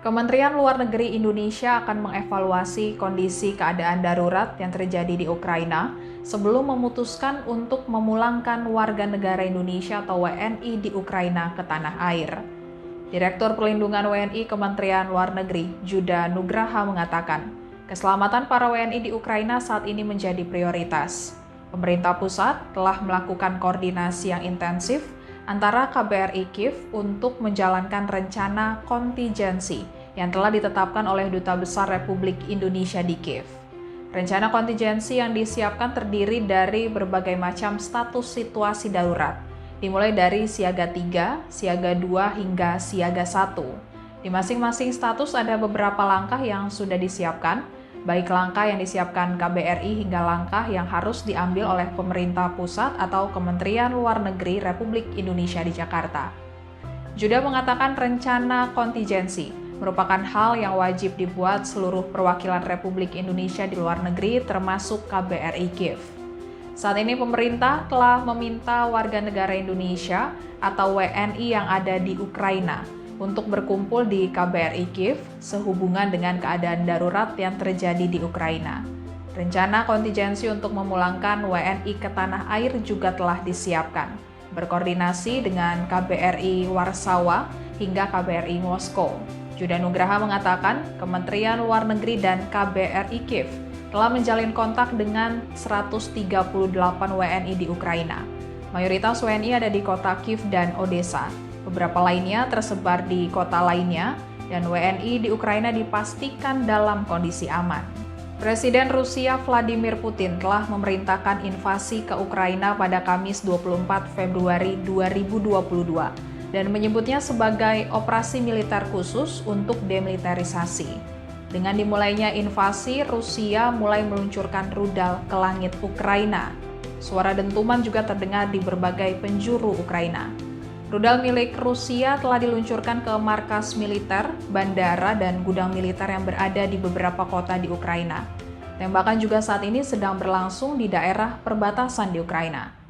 Kementerian Luar Negeri Indonesia akan mengevaluasi kondisi keadaan darurat yang terjadi di Ukraina sebelum memutuskan untuk memulangkan warga negara Indonesia atau WNI di Ukraina ke tanah air. Direktur Perlindungan WNI Kementerian Luar Negeri, Juda Nugraha mengatakan, keselamatan para WNI di Ukraina saat ini menjadi prioritas. Pemerintah pusat telah melakukan koordinasi yang intensif antara KBRI Kiev untuk menjalankan rencana kontingensi yang telah ditetapkan oleh Duta Besar Republik Indonesia di Kiev. Rencana kontingensi yang disiapkan terdiri dari berbagai macam status situasi darurat, dimulai dari siaga 3, siaga 2, hingga siaga 1. Di masing-masing status ada beberapa langkah yang sudah disiapkan, baik langkah yang disiapkan KBRI hingga langkah yang harus diambil oleh pemerintah pusat atau Kementerian Luar Negeri Republik Indonesia di Jakarta. Juda mengatakan rencana kontingensi merupakan hal yang wajib dibuat seluruh perwakilan Republik Indonesia di luar negeri termasuk KBRI Kiev. Saat ini pemerintah telah meminta warga negara Indonesia atau WNI yang ada di Ukraina untuk berkumpul di KBRI Kiev sehubungan dengan keadaan darurat yang terjadi di Ukraina. Rencana kontingensi untuk memulangkan WNI ke tanah air juga telah disiapkan, berkoordinasi dengan KBRI Warsawa hingga KBRI Moskow. Juda Nugraha mengatakan Kementerian Luar Negeri dan KBRI Kiev telah menjalin kontak dengan 138 WNI di Ukraina. Mayoritas WNI ada di kota Kiev dan Odessa. Beberapa lainnya tersebar di kota lainnya, dan WNI di Ukraina dipastikan dalam kondisi aman. Presiden Rusia Vladimir Putin telah memerintahkan invasi ke Ukraina pada Kamis 24 Februari 2022 dan menyebutnya sebagai operasi militer khusus untuk demilitarisasi. Dengan dimulainya invasi, Rusia mulai meluncurkan rudal ke langit Ukraina. Suara dentuman juga terdengar di berbagai penjuru Ukraina. Rudal milik Rusia telah diluncurkan ke markas militer, bandara, dan gudang militer yang berada di beberapa kota di Ukraina. Tembakan juga saat ini sedang berlangsung di daerah perbatasan di Ukraina.